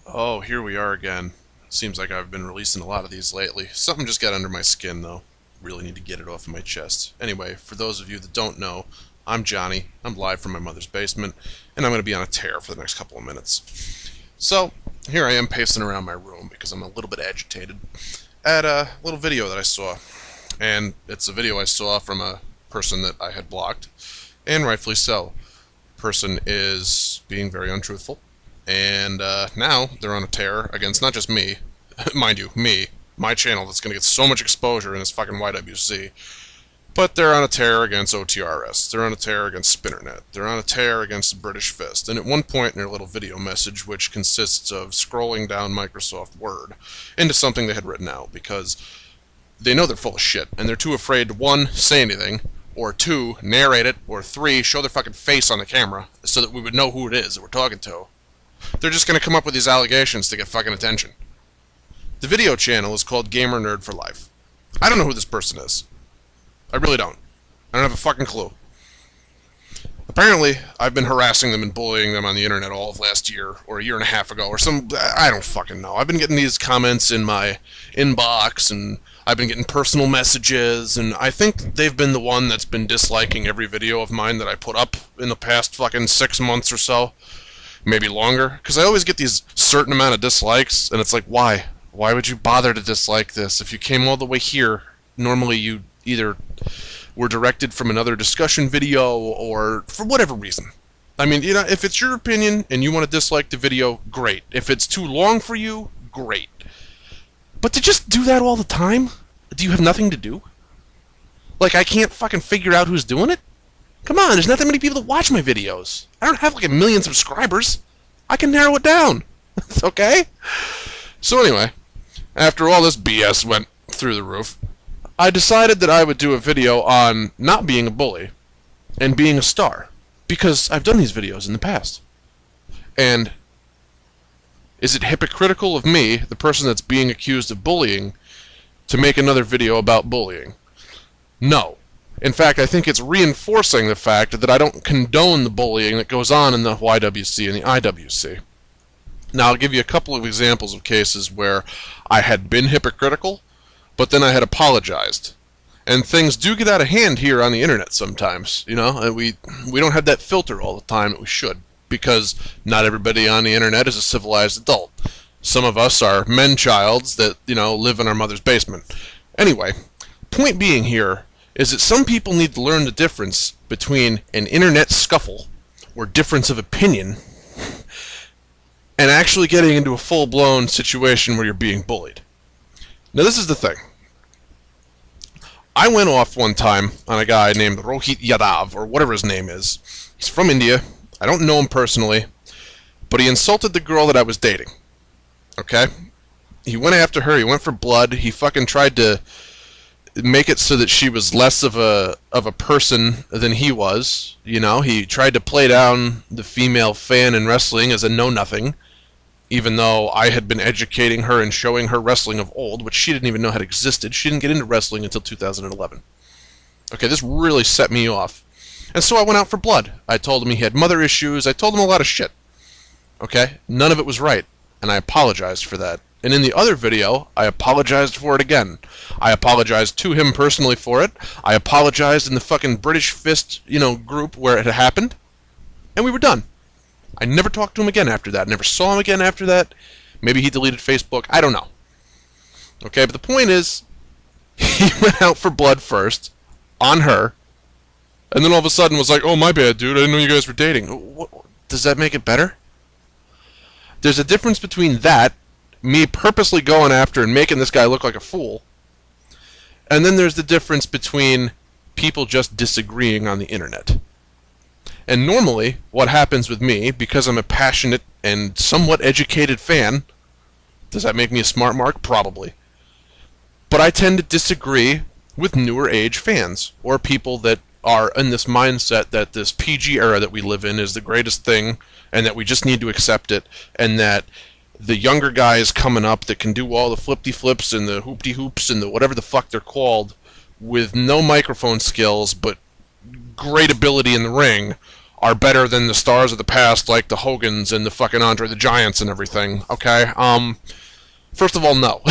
Oh, here we are again. Seems like I've been releasing a lot of these lately. Something just got under my skin, though. Really need to get it off of my chest. Anyway, for those of you that don't know, I'm Johnny. I'm live from my mother's basement, and I'm going to be on a tear for the next couple of minutes. So, here I am pacing around my room because I'm a little bit agitated at a little video that I saw. And it's a video I saw from a person that I had blocked, and rightfully so. Person is being very untruthful. And now they're on a tear against not just me, mind you, me, my channel that's going to get so much exposure in this fucking YWC, but they're on a tear against OTRS, they're on a tear against Spinnernet, they're on a tear against the British Fist, and at one point in their little video message, which consists of scrolling down Microsoft Word into something they had written out, because they know they're full of shit, and they're too afraid to, one, say anything, or two, narrate it, or three, show their fucking face on the camera, so that we would know who it is that we're talking to. They're just going to come up with these allegations to get fucking attention. The video channel is called Gamer Nerd for Life. I don't know who this person is. I really don't. I don't have a fucking clue. Apparently, I've been harassing them and bullying them on the internet all of last year, or a year and a half ago, or some... I don't fucking know. I've been getting these comments in my inbox, and I've been getting personal messages, and I think they've been the one that's been disliking every video of mine that I put up in the past fucking 6 months or so. Maybe longer, because I always get these certain amount of dislikes, and it's like, why? Why would you bother to dislike this? If you came all the way here, normally you either were directed from another discussion video, or for whatever reason. I mean, you know, if it's your opinion, and you want to dislike the video, great. If it's too long for you, great. But to just do that all the time? Do you have nothing to do? Like, I can't fucking figure out who's doing it? Come on, there's not that many people that watch my videos. I don't have like 1 million subscribers. I can narrow it down. Okay? So anyway, after all this BS went through the roof, I decided that I would do a video on not being a bully and being a star. Because I've done these videos in the past. And is it hypocritical of me, the person that's being accused of bullying, to make another video about bullying? No. In fact, I think it's reinforcing the fact that I don't condone the bullying that goes on in the YWC and the IWC. Now, I'll give you a couple of examples of cases where I had been hypocritical, but then I had apologized. And things do get out of hand here on the internet sometimes, you know, and we don't have that filter all the time that we should, because not everybody on the internet is a civilized adult. Some of us are men-childs that, you know, live in our mother's basement. Anyway, point being here is that some people need to learn the difference between an internet scuffle or difference of opinion and actually getting into a full-blown situation where you're being bullied. Now, this is the thing. I went off one time on a guy named Rohit Yadav, or whatever his name is. He's from India. I don't know him personally, but he insulted the girl that I was dating. Okay? He went after her. He went for blood. He fucking tried to make it so that she was less of a person than he was. You know, he tried to play down the female fan in wrestling as a know-nothing, even though I had been educating her and showing her wrestling of old, which she didn't even know had existed. She didn't get into wrestling until 2011. Okay, this really set me off. And so I went out for blood. I told him he had mother issues. I told him a lot of shit. Okay? None of it was right, and I apologized for that. And in the other video, I apologized for it again. I apologized to him personally for it. I apologized in the fucking British Fist, you know, group where it had happened. And we were done. I never talked to him again after that. Never saw him again after that. Maybe he deleted Facebook. I don't know. Okay, but the point is, he went out for blood first, on her, and then all of a sudden was like, oh, my bad, dude. I didn't know you guys were dating. What, does that make it better? There's a difference between that, me purposely going after and making this guy look like a fool, and then there's the difference between people just disagreeing on the internet. And normally, what happens with me, because I'm a passionate and somewhat educated fan, does that make me a smart mark? Probably. But I tend to disagree with newer age fans, or people that are in this mindset that this PG era that we live in is the greatest thing, and that we just need to accept it, and that the younger guys coming up that can do all the flippy-flips and the hoopty-hoops and the whatever the fuck they're called with no microphone skills but great ability in the ring are better than the stars of the past, like the Hogans and the fucking Andre the Giants and everything. Okay. First of all, no.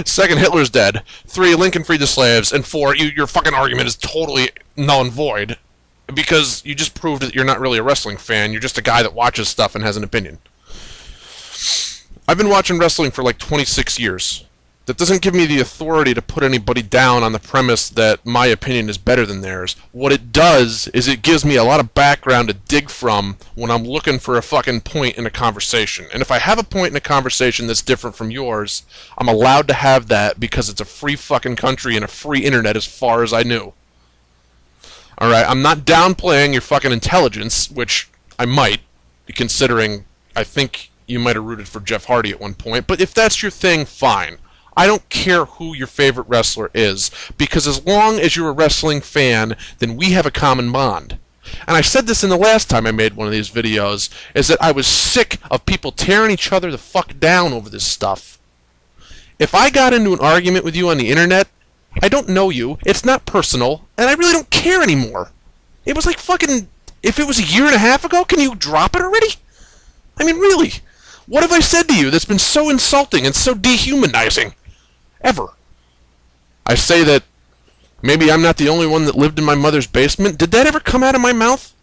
Second, Hitler's dead. 3, Lincoln freed the slaves. And 4, your fucking argument is totally null and void because you just proved that you're not really a wrestling fan. You're just a guy that watches stuff and has an opinion. I've been watching wrestling for like 26 years. That doesn't give me the authority to put anybody down on the premise that my opinion is better than theirs. What it does is it gives me a lot of background to dig from when I'm looking for a fucking point in a conversation. And if I have a point in a conversation that's different from yours, I'm allowed to have that because it's a free fucking country and a free internet as far as I knew. Alright, I'm not downplaying your fucking intelligence, which I might, considering I think you might have rooted for Jeff Hardy at one point, but if that's your thing, fine. I don't care who your favorite wrestler is, because as long as you're a wrestling fan, then we have a common bond. And I said this in the last time I made one of these videos, is that I was sick of people tearing each other the fuck down over this stuff. If I got into an argument with you on the internet, I don't know you, it's not personal, and I really don't care anymore. It was like fucking, if it was a year and a half ago, can you drop it already? I mean, really? What have I said to you that's been so insulting and so dehumanizing? Ever. I say that maybe I'm not the only one that lived in my mother's basement. Did that ever come out of my mouth?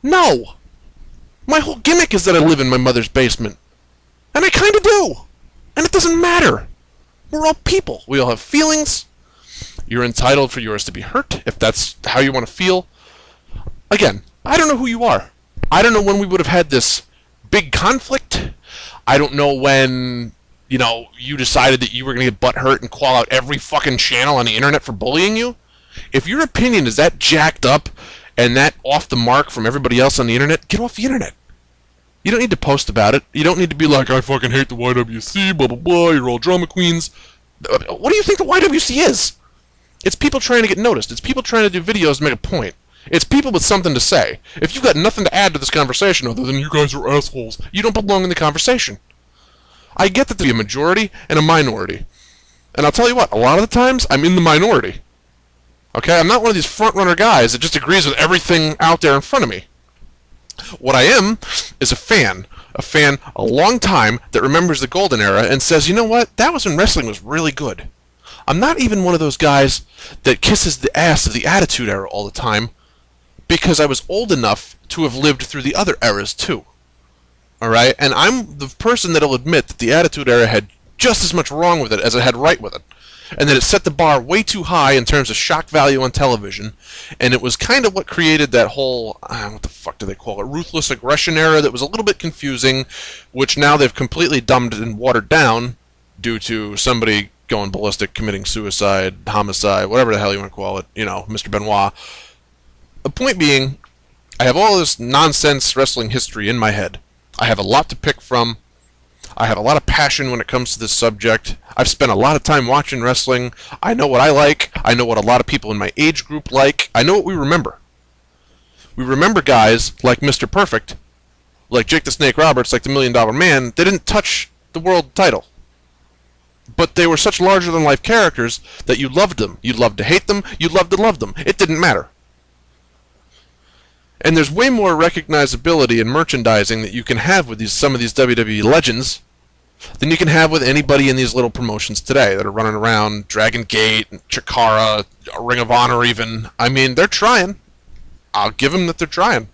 No. My whole gimmick is that I live in my mother's basement. And I kind of do. And it doesn't matter. We're all people. We all have feelings. You're entitled for yours to be hurt, if that's how you want to feel. Again, I don't know who you are. I don't know when we would have had this big conflict. I don't know when, you know, you decided that you were going to get butthurt and call out every fucking channel on the internet for bullying you. If your opinion is that jacked up and that off the mark from everybody else on the internet, get off the internet. You don't need to post about it. You don't need to be like, I fucking hate the YWC, blah, blah, blah, you're all drama queens. What do you think the YWC is? It's people trying to get noticed. It's people trying to do videos to make a point. It's people with something to say. If you've got nothing to add to this conversation other than you guys are assholes, you don't belong in the conversation. I get that there's a majority and a minority. And I'll tell you what, a lot of the times, I'm in the minority. Okay? I'm not one of these front-runner guys that just agrees with everything out there in front of me. What I am is a fan a long time that remembers the golden era and says, you know what, that was when wrestling was really good. I'm not even one of those guys that kisses the ass of the Attitude Era all the time, because I was old enough to have lived through the other eras too. Alright? And I'm the person that'll admit that the Attitude Era had just as much wrong with it as it had right with it. And that it set the bar way too high in terms of shock value on television. And it was kind of what created that whole, what the fuck do they call it, ruthless aggression era that was a little bit confusing, which now they've completely dumbed and watered down due to somebody going ballistic, committing suicide, homicide, whatever the hell you want to call it, you know, Mr. Benoit. The point being, I have all this nonsense wrestling history in my head. I have a lot to pick from. I have a lot of passion when it comes to this subject. I've spent a lot of time watching wrestling. I know what I like. I know what a lot of people in my age group like. I know what we remember. We remember guys like Mr. Perfect, like Jake the Snake Roberts, like the $1 Million Man. They didn't touch the world title. But they were such larger-than-life characters that you loved them. You loved to hate them. You loved to love them. It didn't matter. And there's way more recognizability and merchandising that you can have with some of these WWE legends than you can have with anybody in these little promotions today that are running around, Dragon Gate, Chikara, Ring of Honor even. I mean, they're trying. I'll give them that they're trying.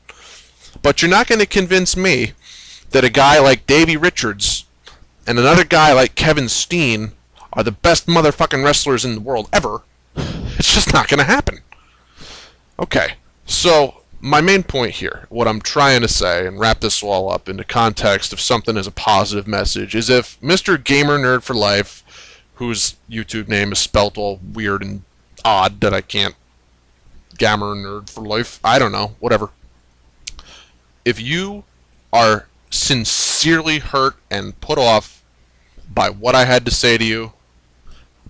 But you're not going to convince me that a guy like Davey Richards and another guy like Kevin Steen are the best motherfucking wrestlers in the world ever. It's just not going to happen. Okay, so my main point here, what I'm trying to say, and wrap this all up into context of something as a positive message, is if Mr. Gamer Nerd for Life, whose YouTube name is spelt all weird and odd that I can't, Gamer Nerd for Life, I don't know, whatever. If you are sincerely hurt and put off by what I had to say to you,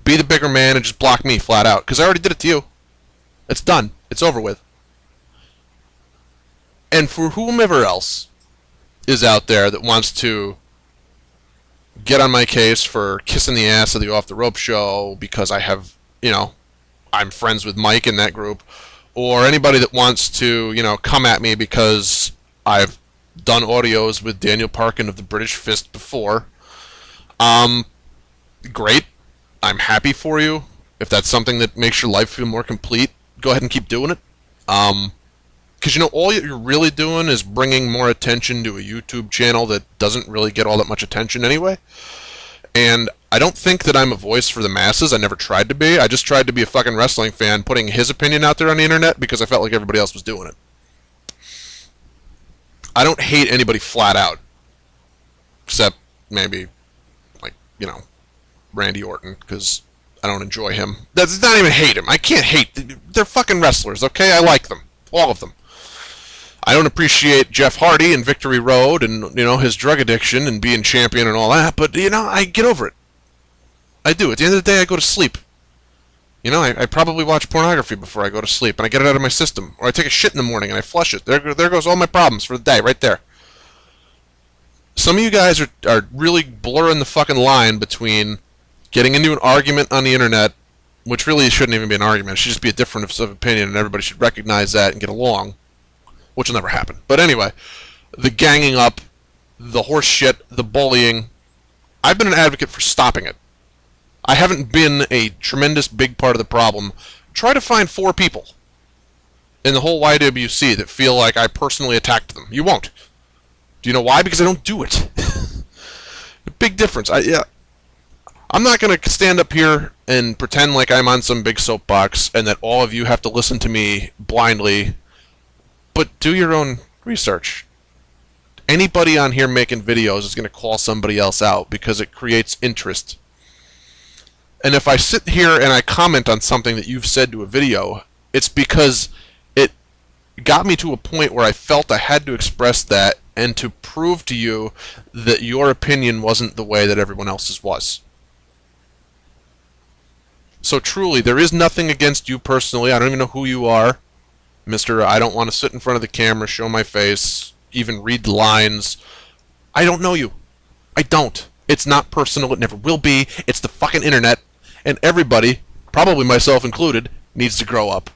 be the bigger man and just block me flat out, because I already did it to you. It's done. It's over with. And for whomever else is out there that wants to get on my case for kissing the ass of the Off the Rope show because I have, you know, I'm friends with Mike in that group, or anybody that wants to, come at me because I've done audios with Daniel Parkin of the British Fist before, great. I'm happy for you. If that's something that makes your life feel more complete, go ahead and keep doing it. Because, all you're really doing is bringing more attention to a YouTube channel that doesn't really get all that much attention anyway. And I don't think that I'm a voice for the masses. I never tried to be. I just tried to be a fucking wrestling fan, putting his opinion out there on the internet because I felt like everybody else was doing it. I don't hate anybody flat out. Except maybe, Randy Orton, because I don't enjoy him. That's not even hate him. I can't hate. They're fucking wrestlers, okay? I like them. All of them. I don't appreciate Jeff Hardy and Victory Road and, his drug addiction and being champion and all that, but, I get over it. I do. At the end of the day, I go to sleep. I probably watch pornography before I go to sleep, and I get it out of my system. Or I take a shit in the morning and I flush it. There goes all my problems for the day, right there. Some of you guys are really blurring the fucking line between getting into an argument on the internet, which really shouldn't even be an argument. It should just be a difference of opinion, and everybody should recognize that and get along, which will never happen. But anyway, the ganging up, the horse shit, the bullying, I've been an advocate for stopping it. I haven't been a tremendous big part of the problem. Try to find 4 people in the whole YWC that feel like I personally attacked them. You won't. Do you know why? Because I don't do it. A big difference. I'm not going to stand up here and pretend like I'm on some big soapbox and that all of you have to listen to me blindly, but do your own research. Anybody on here making videos is going to call somebody else out because it creates interest. And if I sit here and I comment on something that you've said to a video, it's because it got me to a point where I felt I had to express that and to prove to you that your opinion wasn't the way that everyone else's was. So truly, there is nothing against you personally. I don't even know who you are. Mr. I don't want to sit in front of the camera, show my face, even read the lines. I don't know you. I don't. It's not personal. It never will be. It's the fucking internet. And everybody, probably myself included, needs to grow up.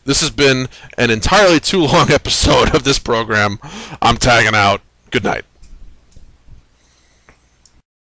This has been an entirely too long episode of this program. I'm tagging out. Good night.